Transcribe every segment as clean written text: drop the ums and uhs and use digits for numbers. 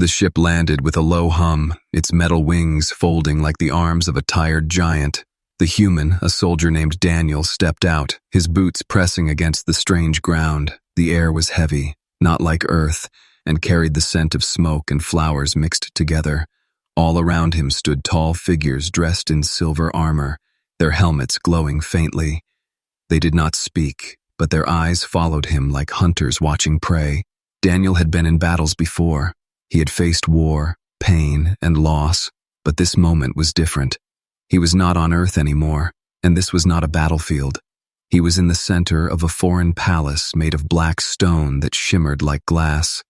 The ship landed with a low hum, its metal wings folding like the arms of a tired giant. The human, a soldier named Daniel, stepped out, his boots pressing against the strange ground. The air was heavy, not like earth, and carried the scent of smoke and flowers mixed together. All around him stood tall figures dressed in silver armor, their helmets glowing faintly. They did not speak, but their eyes followed him like hunters watching prey. Daniel had been in battles before. He had faced war, pain, and loss, but this moment was different. He was not on Earth anymore, and this was not a battlefield. He was in the center of a foreign palace made of black stone that shimmered like glass.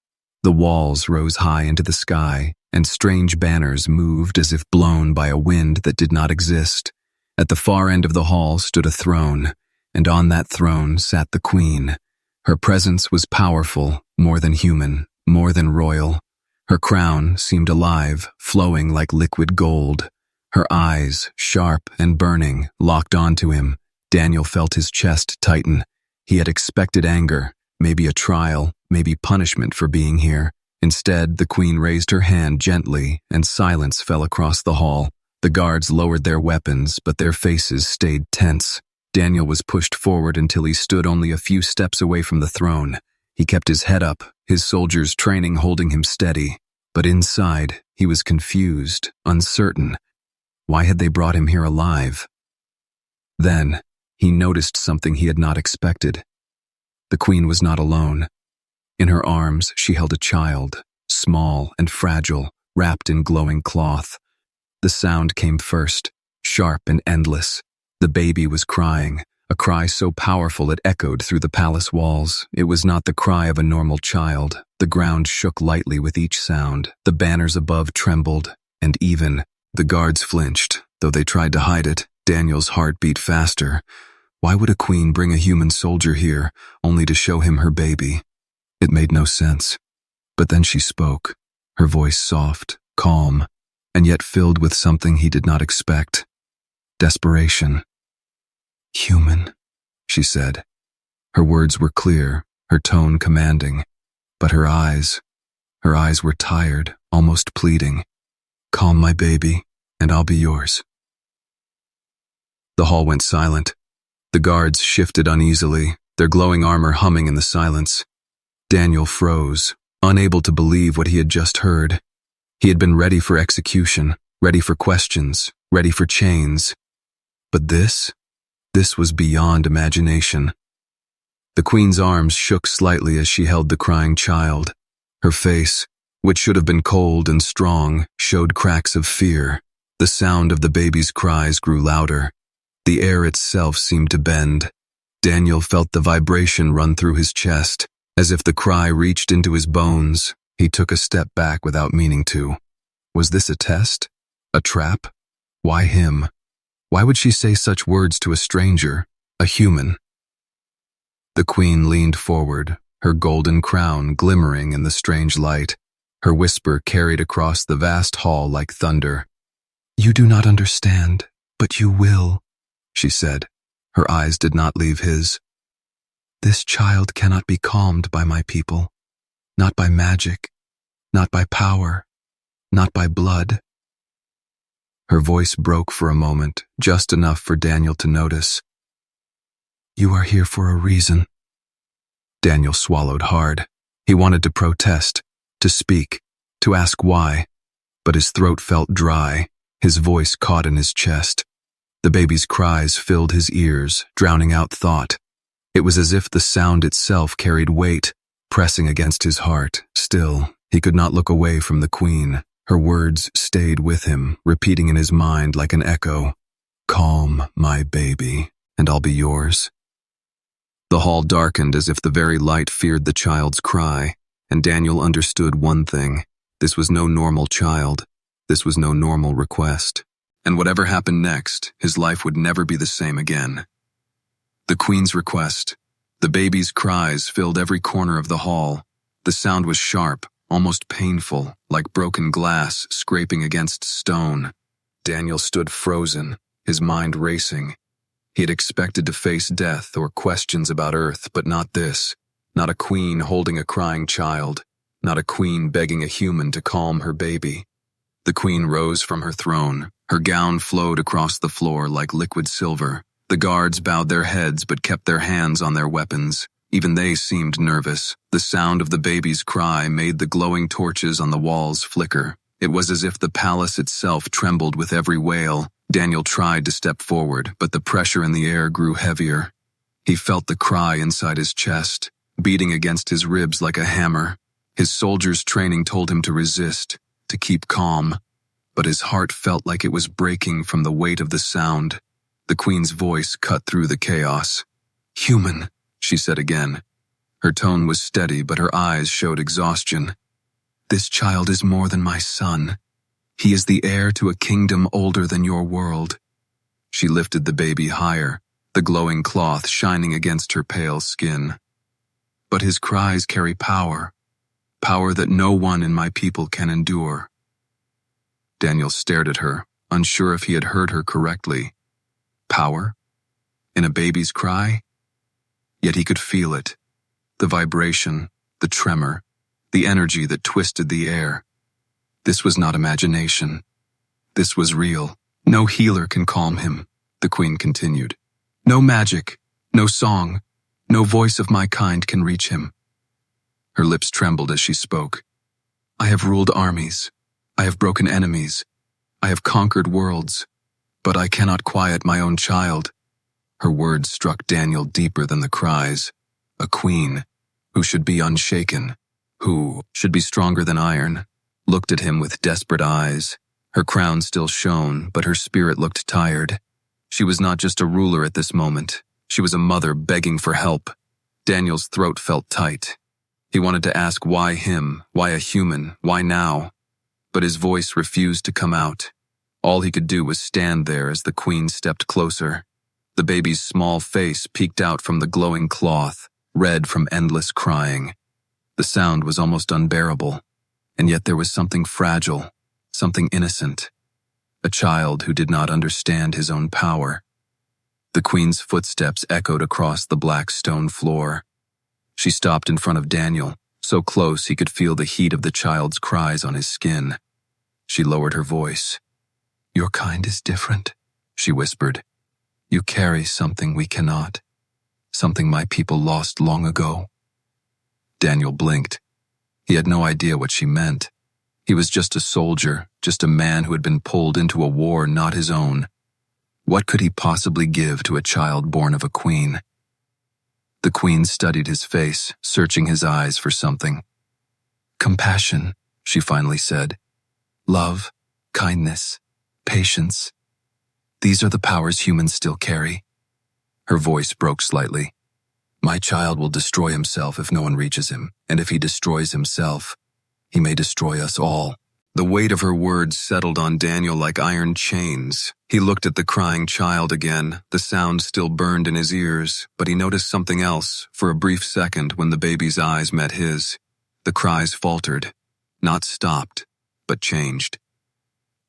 The walls rose high into the sky, and strange banners moved as if blown by a wind that did not exist. At the far end of the hall stood a throne, and on that throne sat the queen. Her presence was powerful, more than human, more than royal. Her crown seemed alive, flowing like liquid gold. Her eyes, sharp and burning, locked onto him. Daniel felt his chest tighten. He had expected anger, maybe a trial, maybe punishment for being here. Instead, the queen raised her hand gently, and silence fell across the hall. The guards lowered their weapons, but their faces stayed tense. Daniel was pushed forward until he stood only a few steps away from the throne. He kept his head up, his soldiers' training holding him steady. But inside, he was confused, uncertain. Why had they brought him here alive? Then, he noticed something he had not expected. The queen was not alone. In her arms, she held a child, small and fragile, wrapped in glowing cloth. The sound came first, sharp and endless. The baby was crying, a cry so powerful it echoed through the palace walls. It was not the cry of a normal child. The ground shook lightly with each sound. The banners above trembled, and even the guards flinched. Though they tried to hide it, Daniel's heart beat faster. Why would a queen bring a human soldier here, only to show him her baby? It made no sense. But then she spoke, her voice soft, calm, and yet filled with something he did not expect. Desperation. "Human," she said. Her words were clear, her tone commanding, but her eyes were tired, almost pleading. "Calm my baby, and I'll be yours." The hall went silent. The guards shifted uneasily, their glowing armor humming in the silence. Daniel froze, unable to believe what he had just heard. He had been ready for execution, ready for questions, ready for chains. But this was beyond imagination. The queen's arms shook slightly as she held the crying child. Her face, which should have been cold and strong, showed cracks of fear. The sound of the baby's cries grew louder. The air itself seemed to bend. Daniel felt the vibration run through his chest, as if the cry reached into his bones. He took a step back without meaning to. Was this a test? A trap? Why him? Why would she say such words to a stranger, a human? The queen leaned forward, her golden crown glimmering in the strange light. Her whisper carried across the vast hall like thunder. "You do not understand, but you will," she said. Her eyes did not leave his. "This child cannot be calmed by my people. Not by magic, not by power, not by blood." Her voice broke for a moment, just enough for Daniel to notice. "You are here for a reason." Daniel swallowed hard. He wanted to protest, to speak, to ask why, but his throat felt dry, his voice caught in his chest. The baby's cries filled his ears, drowning out thought. It was as if the sound itself carried weight, pressing against his heart. Still, he could not look away from the queen. Her words stayed with him, repeating in his mind like an echo. "Calm my baby, and I'll be yours." The hall darkened as if the very light feared the child's cry, and Daniel understood one thing. This was no normal child. This was no normal request. And whatever happened next, his life would never be the same again. The queen's request. The baby's cries filled every corner of the hall. The sound was sharp, almost painful, like broken glass scraping against stone. Daniel stood frozen, his mind racing. He had expected to face death or questions about Earth, but not this. Not a queen holding a crying child. not a queen begging a human to calm her baby. The queen rose from her throne. Her gown flowed across the floor like liquid silver. The guards bowed their heads but kept their hands on their weapons. Even they seemed nervous. The sound of the baby's cry made the glowing torches on the walls flicker. It was as if the palace itself trembled with every wail. Daniel tried to step forward, but the pressure in the air grew heavier. He felt the cry inside his chest, beating against his ribs like a hammer. His soldier's training told him to resist, to keep calm, but his heart felt like it was breaking from the weight of the sound. The queen's voice cut through the chaos. "Human," she said again. Her tone was steady, but her eyes showed exhaustion. "This child is more than my son. He is the heir to a kingdom older than your world." She lifted the baby higher, the glowing cloth shining against her pale skin. "But his cries carry power, power that no one in my people can endure." Daniel stared at her, unsure if he had heard her correctly. Power? In a baby's cry? Yet he could feel it. The vibration, the tremor, the energy that twisted the air. This was not imagination. This was real. "No healer can calm him," the queen continued. "No magic, no song, no voice of my kind can reach him." Her lips trembled as she spoke. "I have ruled armies. I have broken enemies. I have conquered worlds. But I cannot quiet my own child." Her words struck Daniel deeper than the cries. A queen, who should be unshaken, who should be stronger than iron, looked at him with desperate eyes. Her crown still shone, but her spirit looked tired. She was not just a ruler at this moment. She was a mother begging for help. Daniel's throat felt tight. He wanted to ask why him, why a human, why now? But his voice refused to come out. All he could do was stand there as the queen stepped closer. The baby's small face peeked out from the glowing cloth, red from endless crying. The sound was almost unbearable, and yet there was something fragile, something innocent. A child who did not understand his own power. The queen's footsteps echoed across the black stone floor. She stopped in front of Daniel, so close he could feel the heat of the child's cries on his skin. She lowered her voice. "Your kind is different," she whispered. "You carry something we cannot, something my people lost long ago." Daniel blinked. He had no idea what she meant. He was just a soldier, just a man who had been pulled into a war not his own. What could he possibly give to a child born of a queen? The queen studied his face, searching his eyes for something. "Compassion," she finally said. "Love, kindness, patience. These are the powers humans still carry." Her voice broke slightly. "My child will destroy himself if no one reaches him, and if he destroys himself, he may destroy us all." The weight of her words settled on Daniel like iron chains. He looked at the crying child again. The sound still burned in his ears, but he noticed something else for a brief second when the baby's eyes met his. The cries faltered, not stopped, but changed.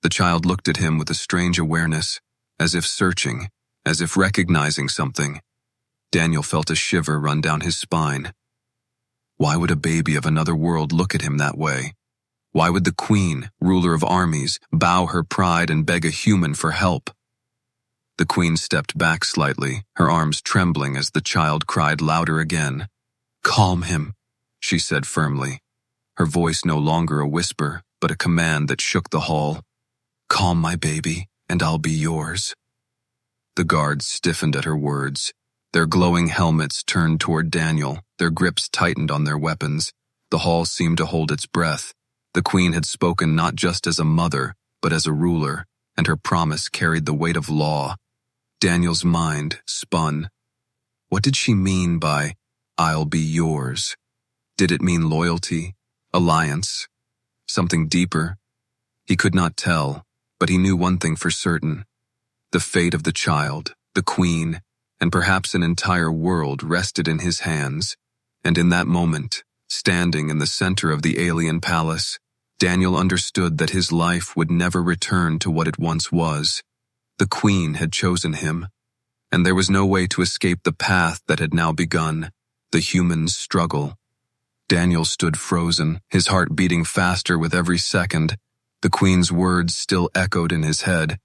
The child looked at him with a strange awareness, as if searching, as if recognizing something. Daniel felt a shiver run down his spine. Why would a baby of another world look at him that way? Why would the queen, ruler of armies, bow her pride and beg a human for help? The queen stepped back slightly, her arms trembling as the child cried louder again. "Calm him," she said firmly, her voice no longer a whisper, but a command that shook the hall. "Calm my baby, and I'll be yours." The guards stiffened at her words. Their glowing helmets turned toward Daniel, their grips tightened on their weapons. The hall seemed to hold its breath. The queen had spoken not just as a mother, but as a ruler, and her promise carried the weight of law. Daniel's mind spun. What did she mean by, "I'll be yours"? Did it mean loyalty, alliance, something deeper? He could not tell, but he knew one thing for certain. The fate of the child, the queen, and perhaps an entire world rested in his hands. And in that moment, standing in the center of the alien palace, Daniel understood that his life would never return to what it once was. The queen had chosen him, and there was no way to escape the path that had now begun, the human struggle. Daniel stood frozen, his heart beating faster with every second. The queen's words still echoed in his head.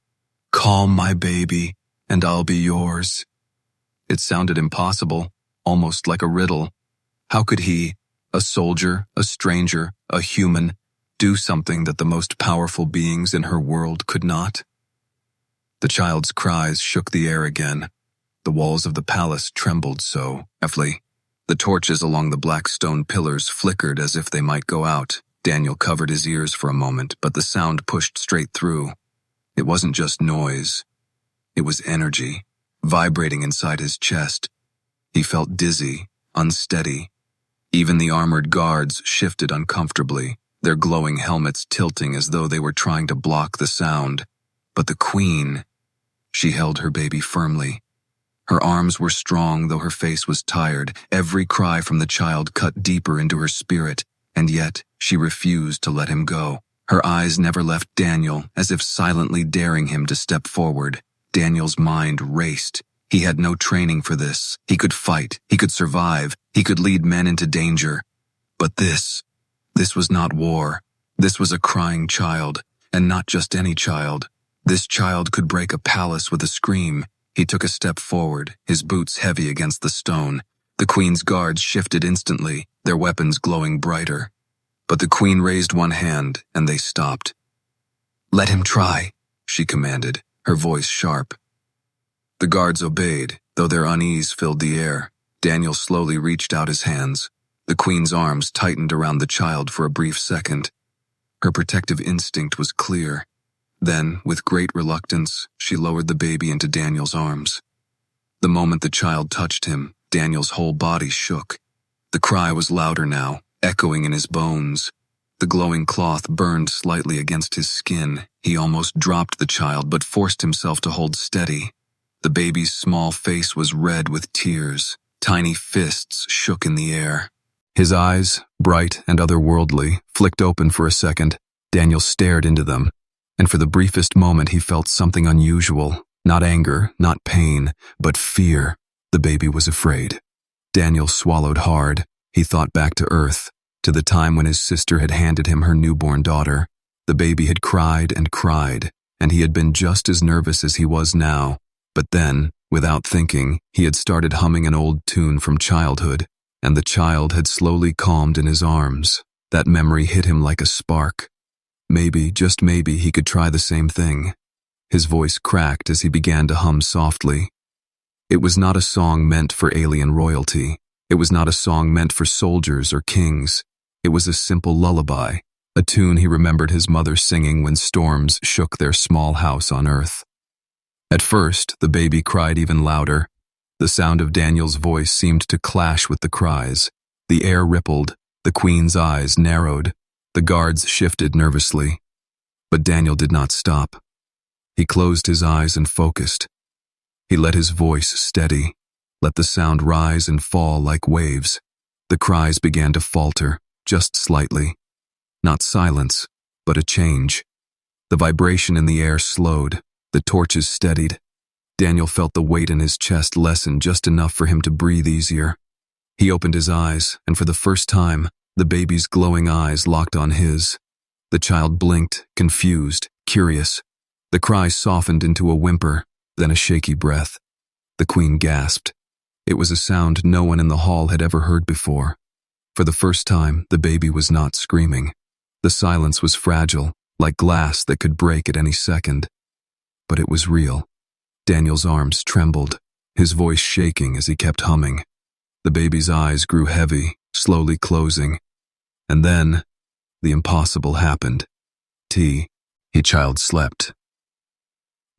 "Calm my baby, and I'll be yours." It sounded impossible, almost like a riddle. How could he, a soldier, a stranger, a human, do something that the most powerful beings in her world could not? The child's cries shook the air again. The walls of the palace trembled so, deftly. The torches along the black stone pillars flickered as if they might go out. Daniel covered his ears for a moment, but the sound pushed straight through. It wasn't just noise. It was energy, vibrating inside his chest. He felt dizzy, unsteady. Even the armored guards shifted uncomfortably, their glowing helmets tilting as though they were trying to block the sound. But the queen, she held her baby firmly. Her arms were strong, though her face was tired. Every cry from the child cut deeper into her spirit, and yet she refused to let him go. Her eyes never left Daniel, as if silently daring him to step forward. Daniel's mind raced. He had no training for this. He could fight. He could survive. He could lead men into danger. But this was not war. This was a crying child, and not just any child. This child could break a palace with a scream. He took a step forward, his boots heavy against the stone. The queen's guards shifted instantly, their weapons glowing brighter. But the queen raised one hand, and they stopped. "Let him try," she commanded, her voice sharp. The guards obeyed, though their unease filled the air. Daniel slowly reached out his hands. The queen's arms tightened around the child for a brief second. Her protective instinct was clear. Then, with great reluctance, she lowered the baby into Daniel's arms. The moment the child touched him, Daniel's whole body shook. The cry was louder now, echoing in his bones. The glowing cloth burned slightly against his skin. He almost dropped the child, but forced himself to hold steady. The baby's small face was red with tears. Tiny fists shook in the air. His eyes, bright and otherworldly, flicked open for a second. Daniel stared into them, and for the briefest moment he felt something unusual. Not anger, not pain, but fear. The baby was afraid. Daniel swallowed hard. He thought back to Earth, to the time when his sister had handed him her newborn daughter. The baby had cried, and he had been just as nervous as he was now. But then, without thinking, he had started humming an old tune from childhood, and the child had slowly calmed in his arms. That memory hit him like a spark. Maybe, just maybe, he could try the same thing. His voice cracked as he began to hum softly. It was not a song meant for alien royalty. It was not a song meant for soldiers or kings. It was a simple lullaby, a tune he remembered his mother singing when storms shook their small house on Earth. At first, the baby cried even louder. The sound of Daniel's voice seemed to clash with the cries. The air rippled, the queen's eyes narrowed, the guards shifted nervously. But Daniel did not stop. He closed his eyes and focused. He let his voice steady, let the sound rise and fall like waves. The cries began to falter, just slightly. Not silence, but a change. The vibration in the air slowed, the torches steadied. Daniel felt the weight in his chest lessen just enough for him to breathe easier. He opened his eyes, and for the first time, the baby's glowing eyes locked on his. The child blinked, confused, curious. The cry softened into a whimper, then a shaky breath. The queen gasped. It was a sound no one in the hall had ever heard before. For the first time, the baby was not screaming. The silence was fragile, like glass that could break at any second. But it was real. Daniel's arms trembled, his voice shaking as he kept humming. The baby's eyes grew heavy, slowly closing. And then, the impossible happened. The child slept.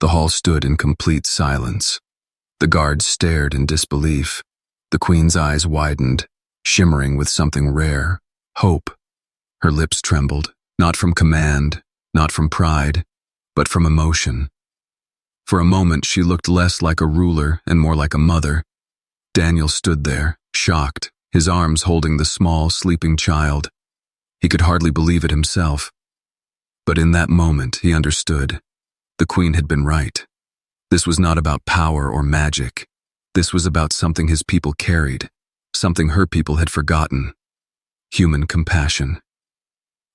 The hall stood in complete silence. The guards stared in disbelief. The queen's eyes widened, shimmering with something rare, hope. Her lips trembled, not from command, not from pride, but from emotion. For a moment she looked less like a ruler and more like a mother. Daniel stood there, shocked, his arms holding the small, sleeping child. He could hardly believe it himself. But in that moment he understood. The queen had been right. This was not about power or magic. This was about something his people carried, something her people had forgotten. human compassion.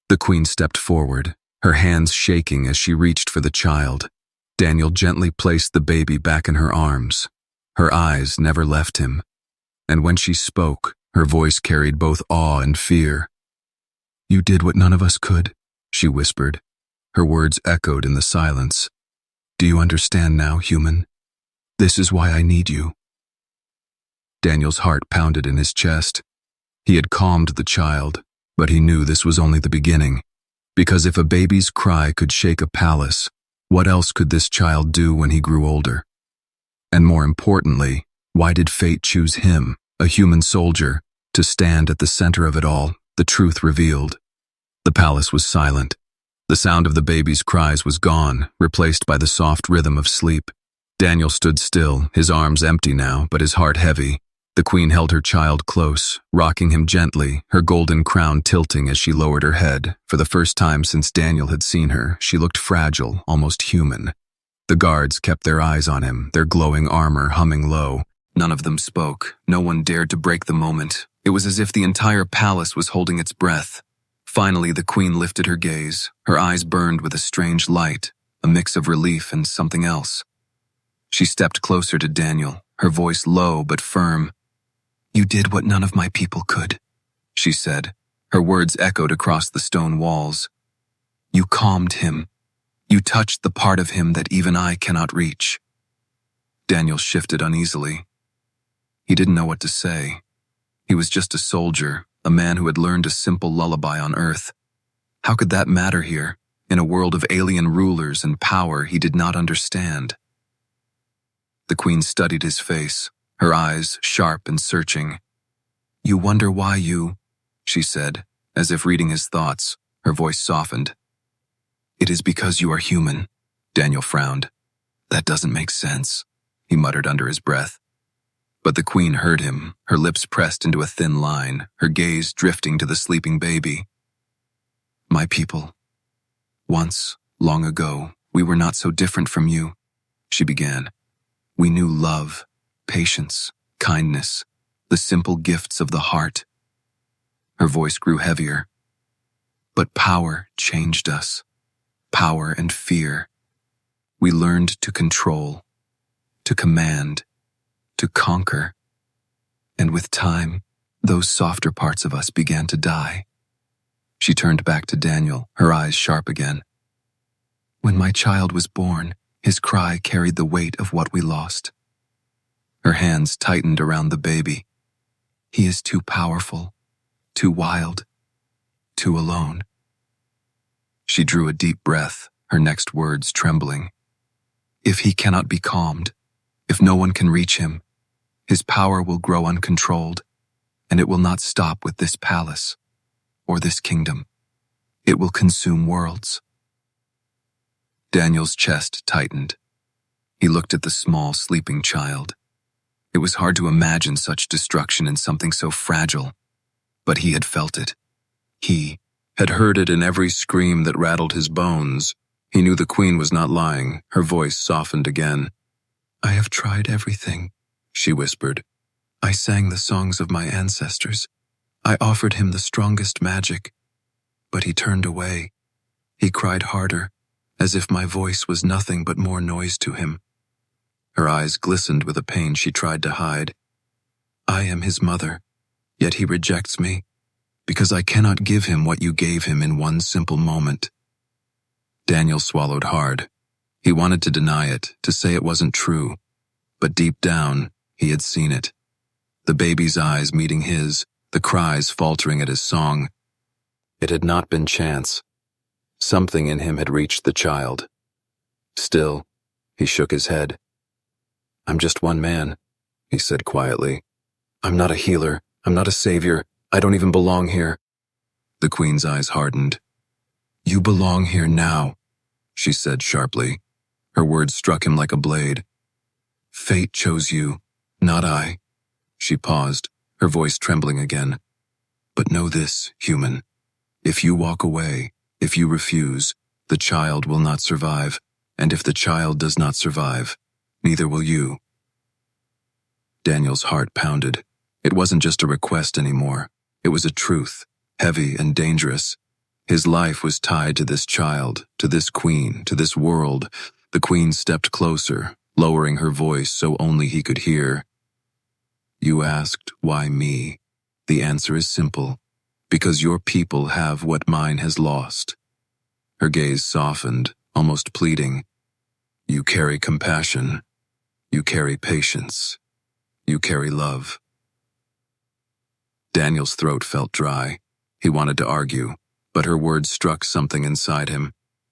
The queen stepped forward, her hands shaking as she reached for the child. Daniel gently placed the baby back in her arms. Her eyes never left him, and when she spoke, her voice carried both awe and fear. "You did what none of us could," she whispered. Her words echoed in the silence. "Do you understand now, human? This is why I need you." Daniel's heart pounded in his chest. He had calmed the child, but he knew this was only the beginning. Because if a baby's cry could shake a palace, what else could this child do when he grew older? And more importantly, why did fate choose him, a human soldier, to stand at the center of it all, the truth revealed? The palace was silent. The sound of the baby's cries was gone, replaced by the soft rhythm of sleep. Daniel stood still, his arms empty now, but his heart heavy. The queen held her child close, rocking him gently, her golden crown tilting as she lowered her head. For the first time since Daniel had seen her, she looked fragile, almost human. The guards kept their eyes on him, their glowing armor humming low. None of them spoke. No one dared to break the moment. It was as if the entire palace was holding its breath. Finally, the queen lifted her gaze. Her eyes burned with a strange light, a mix of relief and something else. She stepped closer to Daniel, her voice low but firm. "You did what none of my people could," she said. Her words echoed across the stone walls. "You calmed him. You touched the part of him that even I cannot reach." Daniel shifted uneasily. He didn't know what to say. He was just a soldier, a man who had learned a simple lullaby on Earth. How could that matter here, in a world of alien rulers and power he did not understand? The queen studied his face, her eyes sharp and searching. "You wonder why you," she said, as if reading his thoughts. Her voice softened. "It is because you are human." Daniel frowned. "That doesn't make sense," he muttered under his breath. But the queen heard him, her lips pressed into a thin line, her gaze drifting to the sleeping baby. "My people, once, long ago, we were not so different from you," she began. "We knew love, patience, kindness, the simple gifts of the heart." Her voice grew heavier. "But power changed us. Power and fear. We learned to control, to command, to conquer. And with time, those softer parts of us began to die." She turned back to Daniel, her eyes sharp again. "When my child was born, his cry carried the weight of what we lost." Her hands tightened around the baby. "He is too powerful, too wild, too alone." She drew a deep breath, her next words trembling. "If he cannot be calmed, if no one can reach him, his power will grow uncontrolled, and it will not stop with this palace or this kingdom. It will consume worlds." Daniel's chest tightened. He looked at the small, sleeping child. It was hard to imagine such destruction in something so fragile, but he had felt it. He had heard it in every scream that rattled his bones. He knew the queen was not lying. Her voice softened again. "I have tried everything," she whispered. "I sang the songs of my ancestors. I offered him the strongest magic, but he turned away. He cried harder, as if my voice was nothing but more noise to him." Her eyes glistened with a pain she tried to hide. "I am his mother, yet he rejects me, because I cannot give him what you gave him in one simple moment." Daniel swallowed hard. He wanted to deny it, to say it wasn't true, but deep down, he had seen it. The baby's eyes meeting his, the cries faltering at his song. It had not been chance. Something in him had reached the child. Still, he shook his head. "I'm just one man," he said quietly. "I'm not a healer. I'm not a savior. I don't even belong here." The queen's eyes hardened. "You belong here now," she said sharply. Her words struck him like a blade. "Fate chose you, not I." She paused, her voice trembling again. "But know this, human. If you walk away, if you refuse, the child will not survive, and if the child does not survive, neither will you." Daniel's heart pounded. It wasn't just a request anymore. It was a truth, heavy and dangerous. His life was tied to this child, to this queen, to this world. The queen stepped closer, lowering her voice so only he could hear. You asked, why me? The answer is simple. Because your people have what mine has lost. Her gaze softened, almost pleading. You carry compassion. You carry patience. You carry love. Daniel's throat felt dry. He wanted to argue, but her words struck something inside him.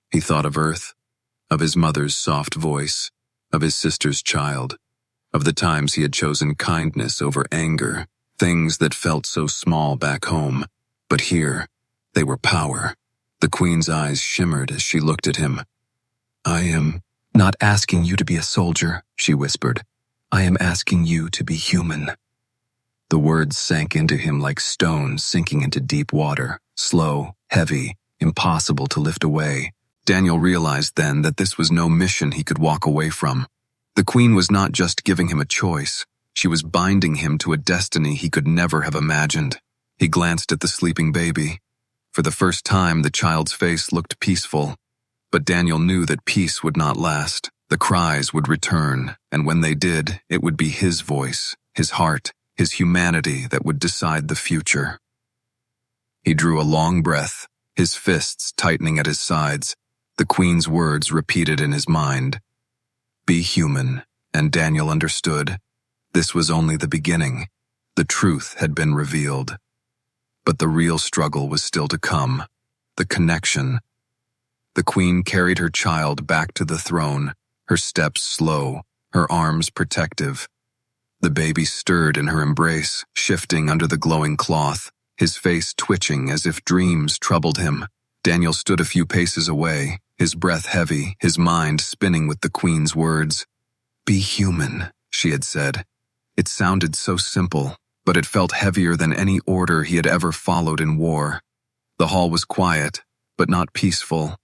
He thought of Earth, of his mother's soft voice, of his sister's child, of the times he had chosen kindness over anger, things that felt so small back home. But here, they were power. The queen's eyes shimmered as she looked at him. I am not asking you to be a soldier, she whispered. I am asking you to be human. The words sank into him like stones sinking into deep water, slow, heavy, impossible to lift away. Daniel realized then that this was no mission he could walk away from. The queen was not just giving him a choice. She was binding him to a destiny he could never have imagined. He glanced at the sleeping baby. For the first time, the child's face looked peaceful. But Daniel knew that peace would not last. The cries would return, and when they did, it would be his voice, his heart, his humanity that would decide the future. He drew a long breath, his fists tightening at his sides. The queen's words repeated in his mind. Be human, and Daniel understood. This was only the beginning. The truth had been revealed. But the real struggle was still to come. The connection. The queen carried her child back to the throne, her steps slow, her arms protective. The baby stirred in her embrace, shifting under the glowing cloth, his face twitching as if dreams troubled him. Daniel stood a few paces away, his breath heavy, his mind spinning with the queen's words. Be human, she had said. It sounded so simple, but it felt heavier than any order he had ever followed in war. The hall was quiet, but not peaceful.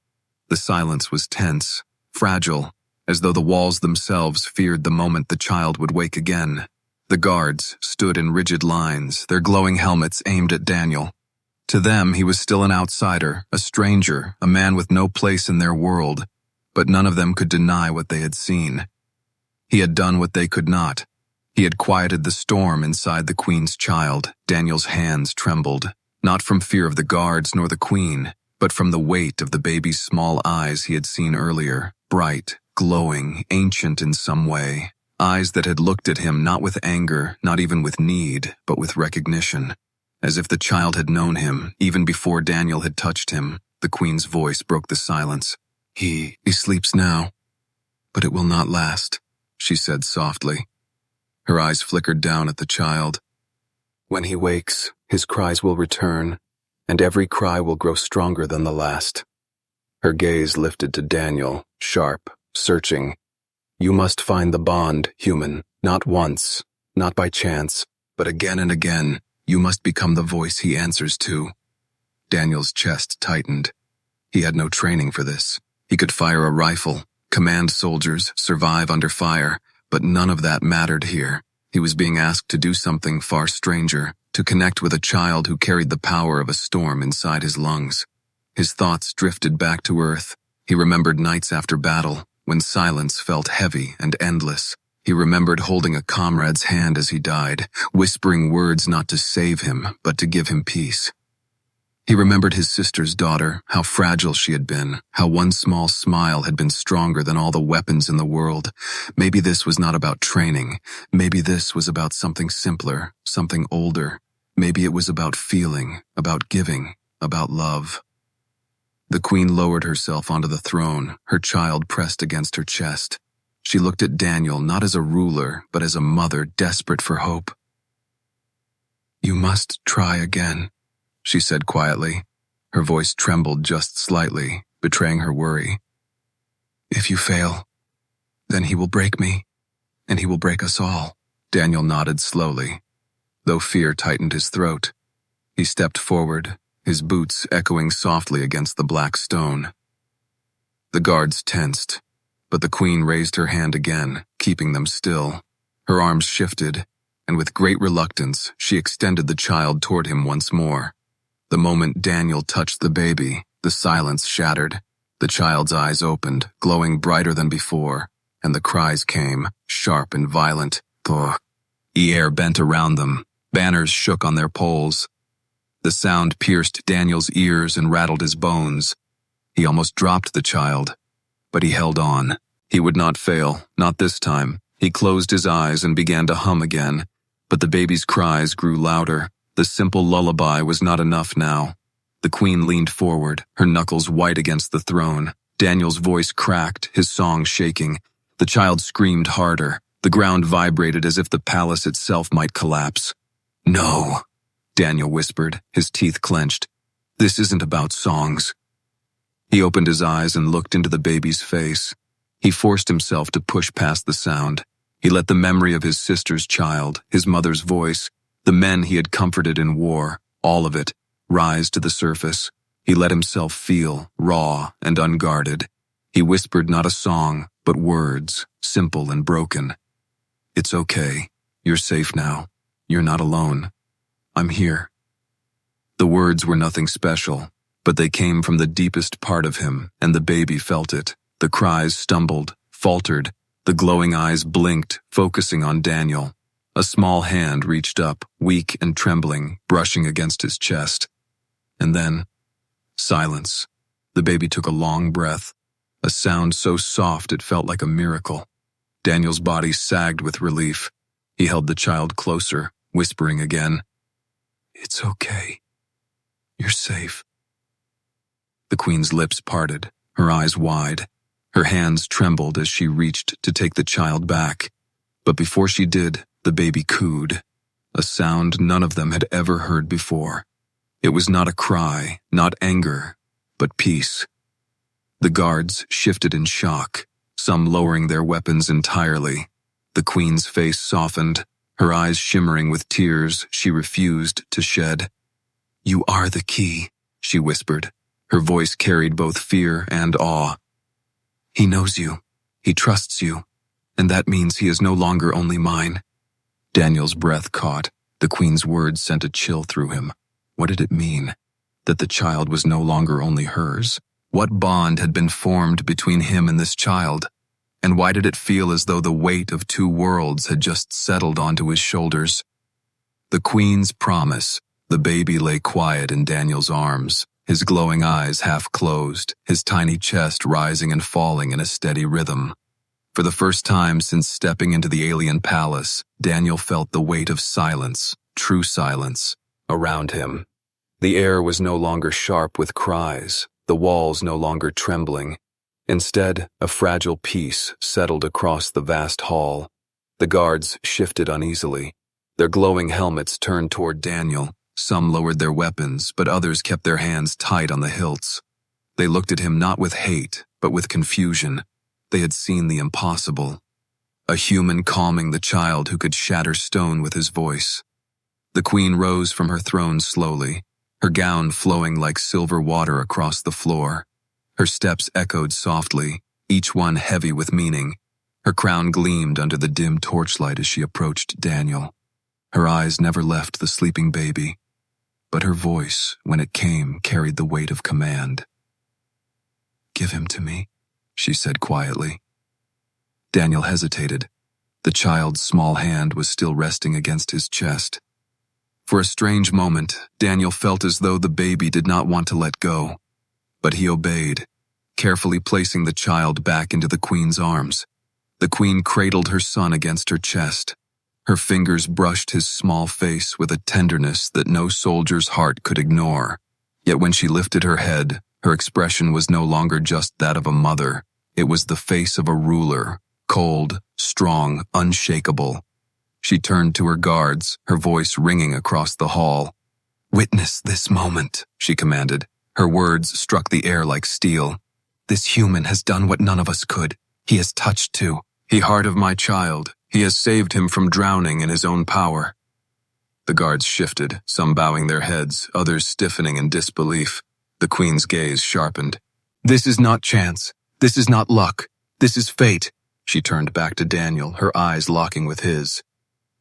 The silence was tense, fragile, as though the walls themselves feared the moment the child would wake again. The guards stood in rigid lines, their glowing helmets aimed at Daniel. To them, he was still an outsider, a stranger, a man with no place in their world, but none of them could deny what they had seen. He had done what they could not. He had quieted the storm inside the queen's child. Daniel's hands trembled, not from fear of the guards nor the queen, but from the weight of the baby's small eyes he had seen earlier, bright, glowing, ancient in some way, eyes that had looked at him not with anger, not even with need, but with recognition. As if the child had known him, even before Daniel had touched him. The queen's voice broke the silence. He sleeps now, but it will not last, she said softly. Her eyes flickered down at the child. When he wakes, his cries will return, and every cry will grow stronger than the last. Her gaze lifted to Daniel, sharp, searching. You must find the bond, human, not once, not by chance, but again and again. You must become the voice he answers to. Daniel's chest tightened. He had no training for this. He could fire a rifle, command soldiers, survive under fire, but none of that mattered here. He was being asked to do something far stranger, to connect with a child who carried the power of a storm inside his lungs. His thoughts drifted back to Earth. He remembered nights after battle, when silence felt heavy and endless. He remembered holding a comrade's hand as he died, whispering words not to save him, but to give him peace. He remembered his sister's daughter, how fragile she had been, how one small smile had been stronger than all the weapons in the world. Maybe this was not about training. Maybe this was about something simpler, something older. Maybe it was about feeling, about giving, about love. The queen lowered herself onto the throne, her child pressed against her chest. She looked at Daniel not as a ruler, but as a mother desperate for hope. You must try again, she said quietly. Her voice trembled just slightly, betraying her worry. If you fail, then he will break me, and he will break us all. Daniel nodded slowly, though fear tightened his throat. He stepped forward, his boots echoing softly against the black stone. The guards tensed, but the queen raised her hand again, keeping them still. Her arms shifted, and with great reluctance, she extended the child toward him once more. The moment Daniel touched the baby, the silence shattered. The child's eyes opened, glowing brighter than before, and the cries came, sharp and violent. Ugh. The air bent around them. Banners shook on their poles. The sound pierced Daniel's ears and rattled his bones. He almost dropped the child, but he held on. He would not fail, not this time. He closed his eyes and began to hum again, but the baby's cries grew louder. The simple lullaby was not enough now. The queen leaned forward, her knuckles white against the throne. Daniel's voice cracked, his song shaking. The child screamed harder. The ground vibrated as if the palace itself might collapse. "No," Daniel whispered, his teeth clenched. "This isn't about songs." He opened his eyes and looked into the baby's face. He forced himself to push past the sound. He let the memory of his sister's child, his mother's voice, the men he had comforted in war, all of it, rise to the surface. He let himself feel, raw and unguarded. He whispered not a song, but words, simple and broken. "It's okay. You're safe now. You're not alone. I'm here." The words were nothing special, but they came from the deepest part of him, and the baby felt it. The cries stumbled, faltered. The glowing eyes blinked, focusing on Daniel. A small hand reached up, weak and trembling, brushing against his chest. And then, silence. The baby took a long breath, a sound so soft it felt like a miracle. Daniel's body sagged with relief. He held the child closer, whispering again, "It's okay. You're safe." The queen's lips parted, her eyes wide. Her hands trembled as she reached to take the child back. But before she did, the baby cooed, a sound none of them had ever heard before. It was not a cry, not anger, but peace. The guards shifted in shock, some lowering their weapons entirely. The queen's face softened, her eyes shimmering with tears she refused to shed. "You are the key," she whispered. Her voice carried both fear and awe. "He knows you. He trusts you. And that means he is no longer only mine." Daniel's breath caught. The queen's words sent a chill through him. What did it mean? That the child was no longer only hers? What bond had been formed between him and this child? And why did it feel as though the weight of two worlds had just settled onto his shoulders? The queen's promise. The baby lay quiet in Daniel's arms, his glowing eyes half closed, his tiny chest rising and falling in a steady rhythm. For the first time since stepping into the alien palace, Daniel felt the weight of silence, true silence, around him. The air was no longer sharp with cries, the walls no longer trembling. Instead, a fragile peace settled across the vast hall. The guards shifted uneasily. Their glowing helmets turned toward Daniel. Some lowered their weapons, but others kept their hands tight on the hilts. They looked at him not with hate, but with confusion. They had seen the impossible. A human calming the child who could shatter stone with his voice. The queen rose from her throne slowly, her gown flowing like silver water across the floor. Her steps echoed softly, each one heavy with meaning. Her crown gleamed under the dim torchlight as she approached Daniel. Her eyes never left the sleeping baby, but her voice, when it came, carried the weight of command. "Give him to me," she said quietly. Daniel hesitated. The child's small hand was still resting against his chest. For a strange moment, Daniel felt as though the baby did not want to let go. But he obeyed, carefully placing the child back into the queen's arms. The queen cradled her son against her chest. Her fingers brushed his small face with a tenderness that no soldier's heart could ignore. Yet when she lifted her head, her expression was no longer just that of a mother. It was the face of a ruler, cold, strong, unshakable. She turned to her guards, her voice ringing across the hall. "Witness this moment," she commanded. Her words struck the air like steel. "This human has done what none of us could. He has touched too. He heart of my child. He has saved him from drowning in his own power." The guards shifted, some bowing their heads, others stiffening in disbelief. The queen's gaze sharpened. "This is not chance. This is not luck. This is fate." She turned back to Daniel, her eyes locking with his.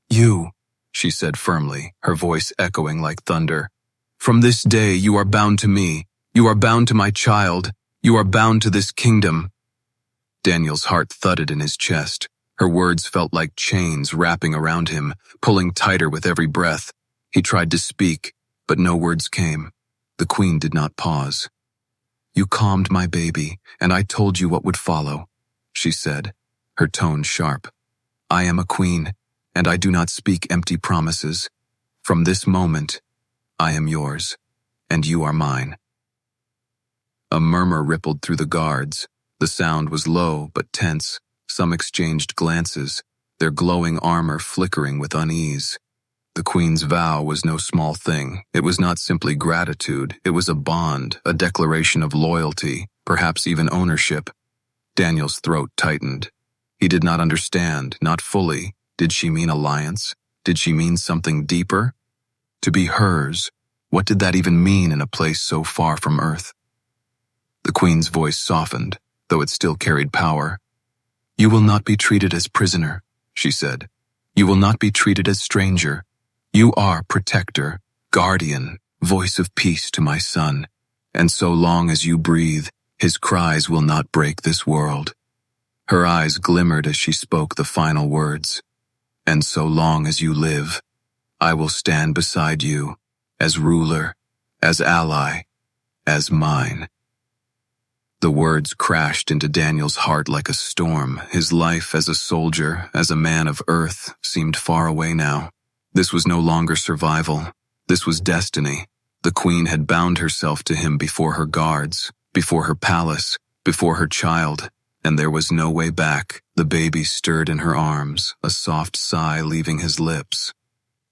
"You," she said firmly, her voice echoing like thunder. From this day you are bound to me. You are bound to my child. You are bound to this kingdom." Daniel's heart thudded in his chest. Her words felt like chains wrapping around him, pulling tighter with every breath. He tried to speak, but no words came. The queen did not pause. "You calmed my baby, and I told you what would follow," she said, her tone sharp. "I am a queen, and I do not speak empty promises. From this moment, I am yours, and you are mine." A murmur rippled through the guards. The sound was low but tense. Some exchanged glances, their glowing armor flickering with unease. The queen's vow was no small thing. It was not simply gratitude. It was a bond, a declaration of loyalty, perhaps even ownership. Daniel's throat tightened. He did not understand, not fully. Did she mean alliance? Did she mean something deeper? To be hers, what did that even mean in a place so far from Earth? The queen's voice softened, though it still carried power. "You will not be treated as prisoner," she said. "You will not be treated as stranger. You are protector, guardian, voice of peace to my son. And so long as you breathe, his cries will not break this world." Her eyes glimmered as she spoke the final words. "And so long as you live, I will stand beside you, as ruler, as ally, as mine." The words crashed into Daniel's heart like a storm. His life as a soldier, as a man of Earth, seemed far away now. This was no longer survival. This was destiny. The queen had bound herself to him before her guards, before her palace, before her child, and there was no way back. The baby stirred in her arms, a soft sigh leaving his lips.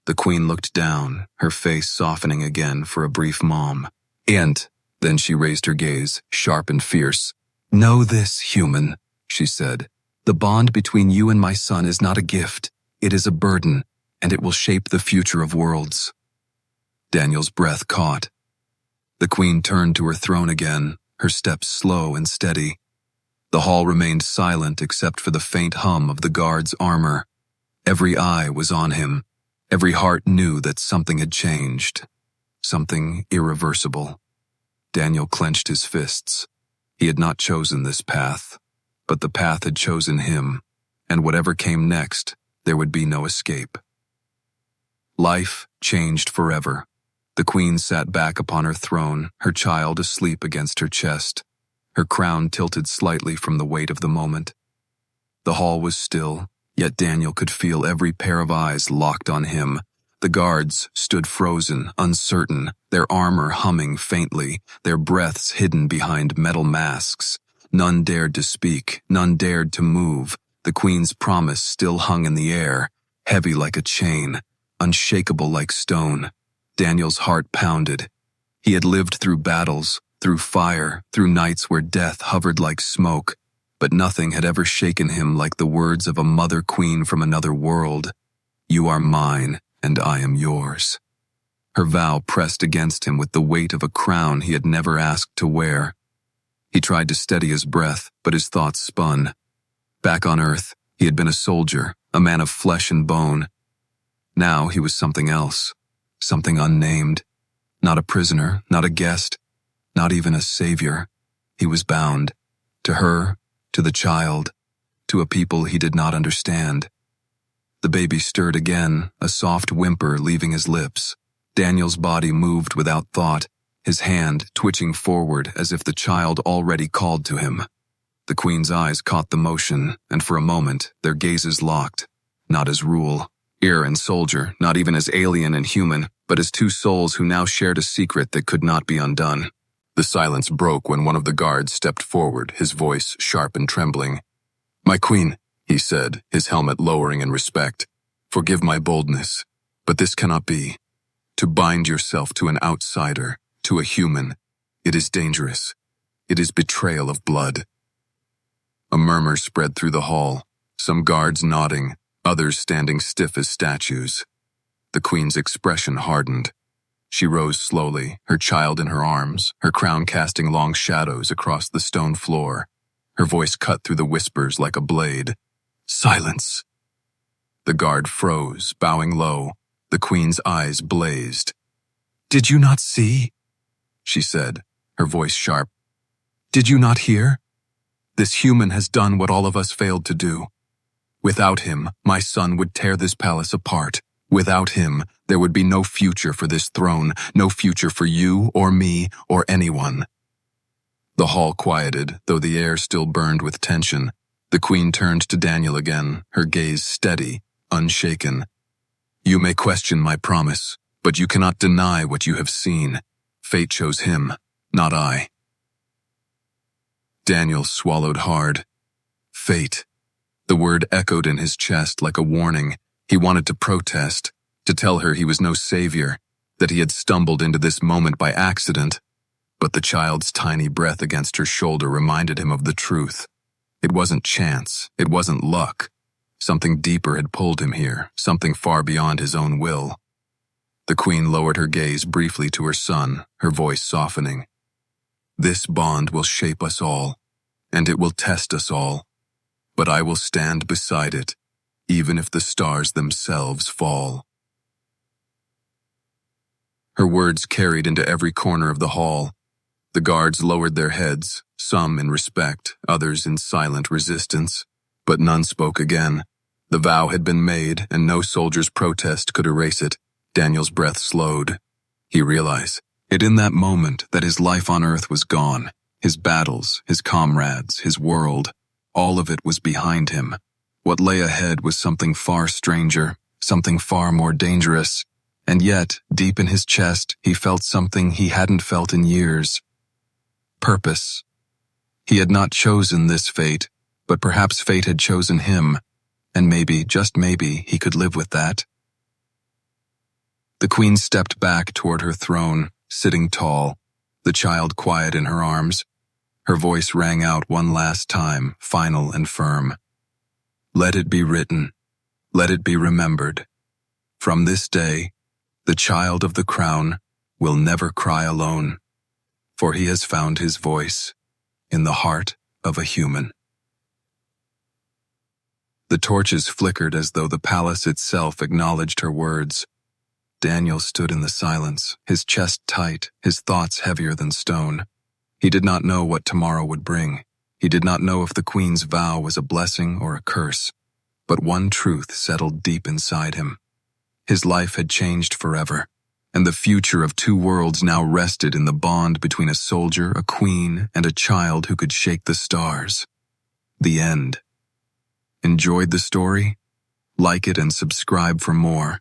The queen looked down, her face softening again for a brief mom. "And," then she raised her gaze, sharp and fierce. "Know this, human," she said. "The bond between you and my son is not a gift. It is a burden, and it will shape the future of worlds." Daniel's breath caught. The queen turned to her throne again, her steps slow and steady. The hall remained silent except for the faint hum of the guard's armor. Every eye was on him. Every heart knew that something had changed. Something irreversible. Daniel clenched his fists. He had not chosen this path, but the path had chosen him, and whatever came next, there would be no escape. Life changed forever. The queen sat back upon her throne, her child asleep against her chest, her crown tilted slightly from the weight of the moment. The hall was still, yet Daniel could feel every pair of eyes locked on him. The guards stood frozen, uncertain, their armor humming faintly, their breaths hidden behind metal masks. None dared to speak, none dared to move. The queen's promise still hung in the air, heavy like a chain, unshakable like stone. Daniel's heart pounded. He had lived through battles, through fire, through nights where death hovered like smoke, but nothing had ever shaken him like the words of a mother queen from another world. "You are mine, and I am yours." Her vow pressed against him with the weight of a crown he had never asked to wear. He tried to steady his breath, but his thoughts spun. Back on Earth, he had been a soldier, a man of flesh and bone. Now he was something else, something unnamed. Not a prisoner, not a guest, not even a savior. He was bound. To her, to the child, to a people he did not understand. The baby stirred again, a soft whimper leaving his lips. Daniel's body moved without thought, his hand twitching forward as if the child already called to him. The queen's eyes caught the motion, and for a moment, their gazes locked. Not as rule, heir and soldier, not even as alien and human, but as two souls who now shared a secret that could not be undone. The silence broke when one of the guards stepped forward, his voice sharp and trembling. "My queen," he said, his helmet lowering in respect. "Forgive my boldness, but this cannot be. To bind yourself to an outsider, to a human, it is dangerous. It is betrayal of blood." A murmur spread through the hall, some guards nodding, others standing stiff as statues. The queen's expression hardened. She rose slowly, her child in her arms, her crown casting long shadows across the stone floor. Her voice cut through the whispers like a blade. "Silence!" The guard froze, bowing low. The queen's eyes blazed. "Did you not see?" she said, her voice sharp. "Did you not hear? This human has done what all of us failed to do. Without him, my son would tear this palace apart. Without him, there would be no future for this throne, no future for you or me or anyone." The hall quieted, though the air still burned with tension. The queen turned to Daniel again, her gaze steady, unshaken. "You may question my promise, but you cannot deny what you have seen. Fate chose him, not I." Daniel swallowed hard. Fate. The word echoed in his chest like a warning. He wanted to protest, to tell her he was no savior, that he had stumbled into this moment by accident. But the child's tiny breath against her shoulder reminded him of the truth. It wasn't chance, it wasn't luck. Something deeper had pulled him here, something far beyond his own will. The queen lowered her gaze briefly to her son, her voice softening. "This bond will shape us all, and it will test us all. But I will stand beside it, even if the stars themselves fall." Her words carried into every corner of the hall. The guards lowered their heads, some in respect, others in silent resistance. But none spoke again. The vow had been made, and no soldier's protest could erase it. Daniel's breath slowed. He realized it in that moment that his life on earth was gone. His battles, his comrades, his world, all of it was behind him. What lay ahead was something far stranger, something far more dangerous. And yet, deep in his chest, he felt something he hadn't felt in years. Purpose. He had not chosen this fate, but perhaps fate had chosen him, and maybe, just maybe, he could live with that. The queen stepped back toward her throne, sitting tall, the child quiet in her arms. Her voice rang out one last time, final and firm. "Let it be written. Let it be remembered. From this day, the child of the crown will never cry alone, for he has found his voice in the heart of a human." The torches flickered as though the palace itself acknowledged her words. Daniel stood in the silence, his chest tight, his thoughts heavier than stone. He did not know what tomorrow would bring. He did not know if the queen's vow was a blessing or a curse. But one truth settled deep inside him. His life had changed forever, and the future of two worlds now rested in the bond between a soldier, a queen, and a child who could shake the stars. The end. Enjoyed the story? Like it and subscribe for more.